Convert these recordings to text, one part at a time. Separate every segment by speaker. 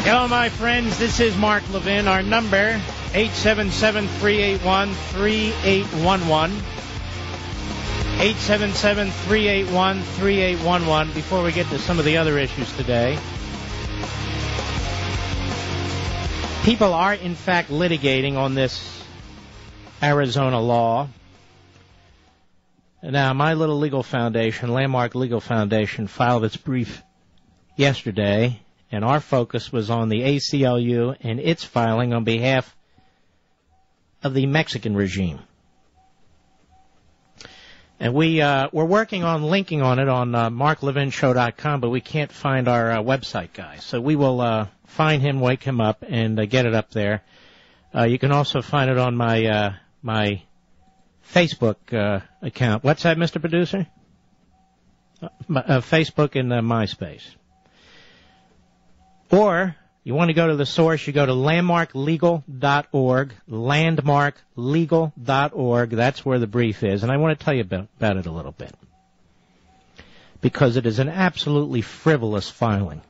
Speaker 1: Hello, my friends. This is Mark Levin. Our number, 877-381-3811. 877-381-3811. Before we get to some of the other issues today, people are, in fact, litigating on this Arizona law. Now, my little legal foundation, Landmark Legal Foundation, filed its brief yesterday, and our focus was on the ACLU and its filing on behalf of the Mexican regime. And we're working on linking on it on marklevinshow.com, but we can't find our website guy. So we will find him, wake him up, and get it up there. You can also find it on my my Facebook account. What's that, Mr. Producer? Facebook and MySpace. Or, you want to go to the source, you go to landmarklegal.org, landmarklegal.org. That's where the brief is, and I want to tell you about it a little bit, because it is an absolutely frivolous filing.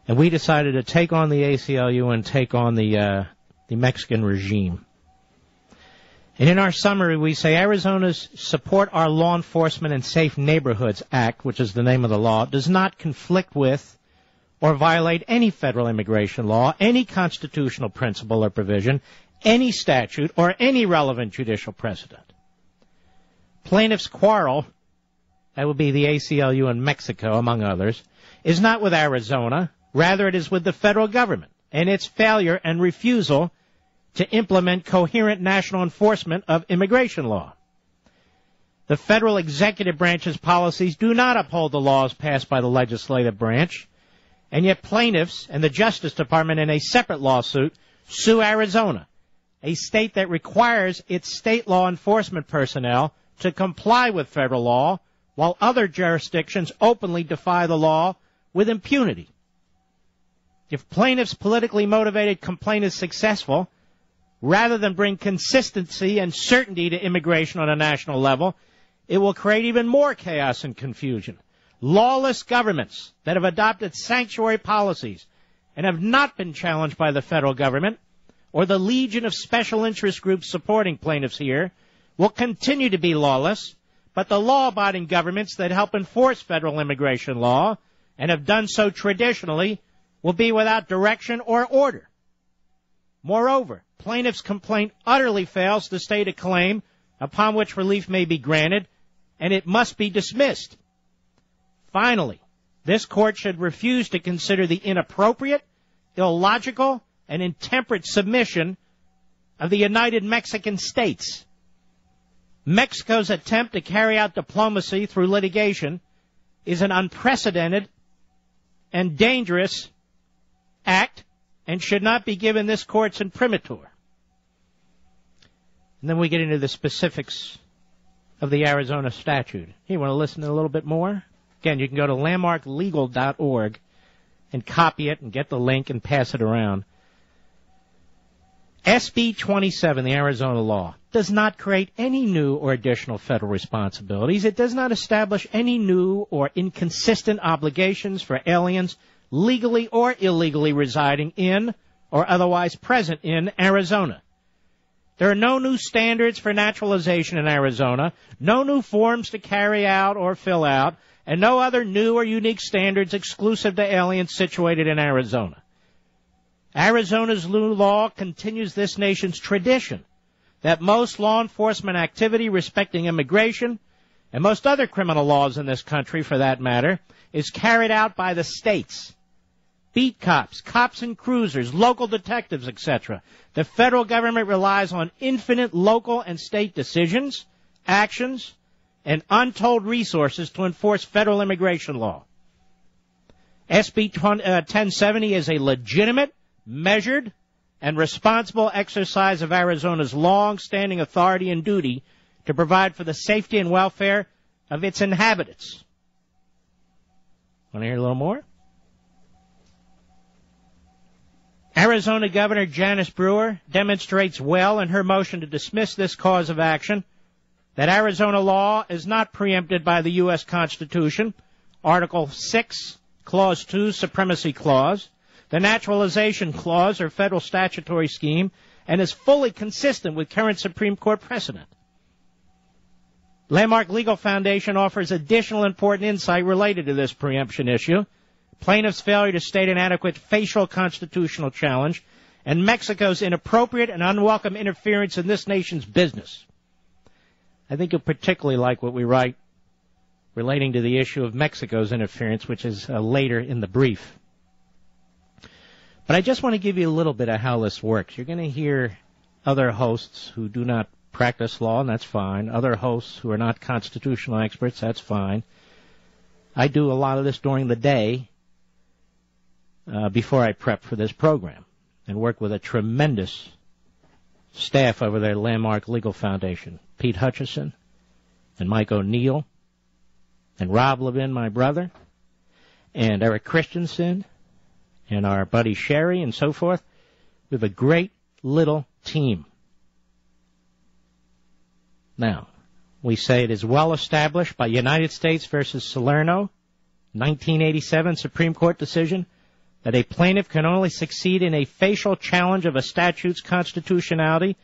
Speaker 1: And we decided to take on the ACLU and take on the Mexican regime. And in our summary, we say Arizona's Support Our Law Enforcement and Safe Neighborhoods Act, which is the name of the law, does not conflict with or violate any federal immigration law, any constitutional principle or provision, any statute, or any relevant judicial precedent. Plaintiff's quarrel, that would be the ACLU in Mexico, among others, is not with Arizona. Rather, it is with the federal government and its failure and refusal to implement coherent national enforcement of immigration law. The federal executive branch's policies do not uphold the laws passed by the legislative branch, and yet plaintiffs and the Justice Department in a separate lawsuit sue Arizona, a state that requires its state law enforcement personnel to comply with federal law, while other jurisdictions openly defy the law with impunity. If plaintiffs' politically motivated complaint is successful, rather than bring consistency and certainty to immigration on a national level, it will create even more chaos and confusion. Lawless governments that have adopted sanctuary policies and have not been challenged by the federal government or the legion of special interest groups supporting plaintiffs here will continue to be lawless, but the law-abiding governments that help enforce federal immigration law and have done so traditionally will be without direction or order. Moreover, plaintiff's complaint utterly fails to state a claim upon which relief may be granted, and it must be dismissed. Finally, this court should refuse to consider the inappropriate, illogical, and intemperate submission of the United Mexican States. Mexico's attempt to carry out diplomacy through litigation is an unprecedented and dangerous act and should not be given this court's imprimatur. And then we get into the specifics of the Arizona statute. You want to listen a little bit more? Again, you can go to landmarklegal.org and copy it and get the link and pass it around. SB 27, the Arizona law, does not create any new or additional federal responsibilities. It does not establish any new or inconsistent obligations for aliens legally or illegally residing in or otherwise present in Arizona. There are no new standards for naturalization in Arizona, no new forms to carry out or fill out, and no other new or unique standards exclusive to aliens situated in Arizona. Arizona's new law continues this nation's tradition that most law enforcement activity respecting immigration, and most other criminal laws in this country for that matter, is carried out by the states. Beat cops, cops and cruisers, local detectives, etc. The federal government relies on infinite local and state decisions, actions, and untold resources to enforce federal immigration law. SB 1070 is a legitimate, measured, and responsible exercise of Arizona's long-standing authority and duty to provide for the safety and welfare of its inhabitants. Want to hear a little more? Arizona Governor Janice Brewer demonstrates well in her motion to dismiss this cause of action that Arizona law is not preempted by the U.S. Constitution, Article 6, Clause 2, Supremacy Clause, the naturalization clause or federal statutory scheme and is fully consistent with current Supreme Court precedent. Landmark Legal Foundation offers additional important insight related to this preemption issue, plaintiff's failure to state an adequate facial constitutional challenge, and Mexico's inappropriate and unwelcome interference in this nation's business. I think you'll particularly like what we write relating to the issue of Mexico's interference, which is later in the brief. But I just want to give you a little bit of how this works. You're going to hear other hosts who do not practice law, and that's fine. Other hosts who are not constitutional experts, that's fine. I do a lot of this during the day before I prep for this program and work with a tremendous staff over there at Landmark Legal Foundation. Pete Hutchison and Mike O'Neill and Rob Levin, my brother, and Eric Christensen and our buddy Sherry and so forth. We have a great little team. Now, we say it is well established by United States versus Salerno, 1987 Supreme Court decision, that a plaintiff can only succeed in a facial challenge of a statute's constitutionality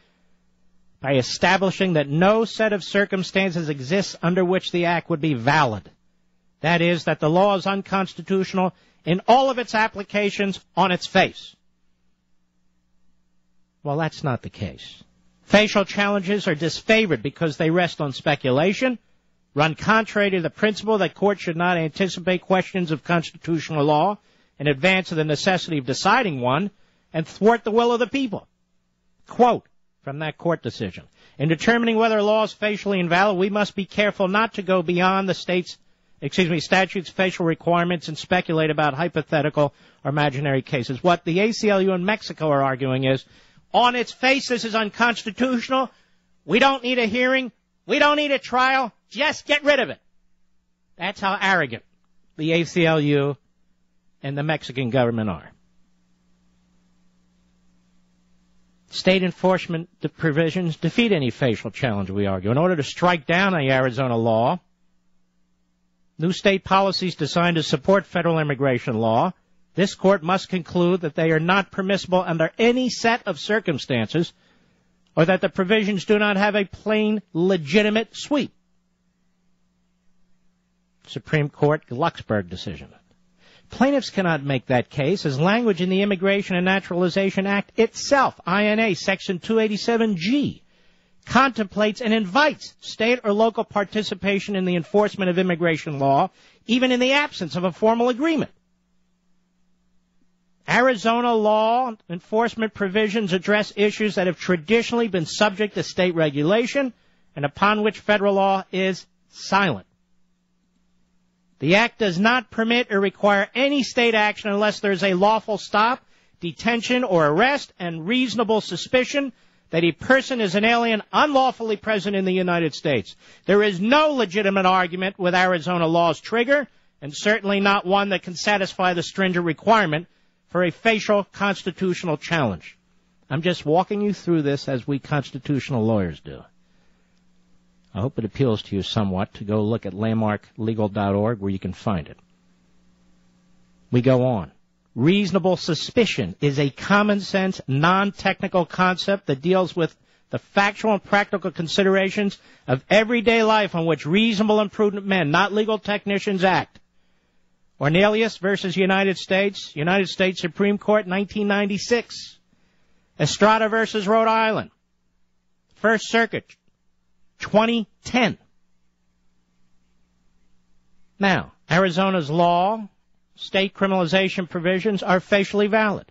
Speaker 1: by establishing that no set of circumstances exists under which the act would be valid. That is, that the law is unconstitutional in all of its applications on its face. Well, that's not the case. Facial challenges are disfavored because they rest on speculation, run contrary to the principle that courts should not anticipate questions of constitutional law in advance of the necessity of deciding one, and thwart the will of the people. Quote from that court decision, in determining whether a law is facially invalid, we must be careful not to go beyond the statute's facial requirements and speculate about hypothetical or imaginary cases. What the ACLU and Mexico are arguing is, on its face, this is unconstitutional. We don't need a hearing. We don't need a trial. Just get rid of it. That's how arrogant the ACLU and the Mexican government are. State enforcement provisions defeat any facial challenge, we argue. In order to strike down the Arizona law, new state policies designed to support federal immigration law, this court must conclude that they are not permissible under any set of circumstances or that the provisions do not have a plain, legitimate sweep. Supreme Court Glucksberg decision. Plaintiffs cannot make that case as language in the Immigration and Naturalization Act itself, INA Section 287G, contemplates and invites state or local participation in the enforcement of immigration law, even in the absence of a formal agreement. Arizona law enforcement provisions address issues that have traditionally been subject to state regulation and upon which federal law is silent. The Act does not permit or require any state action unless there is a lawful stop, detention, or arrest and reasonable suspicion that a person is an alien unlawfully present in the United States. There is no legitimate argument with Arizona law's trigger, and certainly not one that can satisfy the stringent requirement for a facial constitutional challenge. I'm just walking you through this as we constitutional lawyers do. I hope it appeals to you somewhat to go look at landmarklegal.org where you can find it. We go on. Reasonable suspicion is a common-sense, non-technical concept that deals with the factual and practical considerations of everyday life on which reasonable and prudent men, not legal technicians, act. Ornelius versus United States Supreme Court, 1996. Estrada versus Rhode Island, First Circuit, 2010. Now, Arizona's law, state criminalization provisions are facially valid.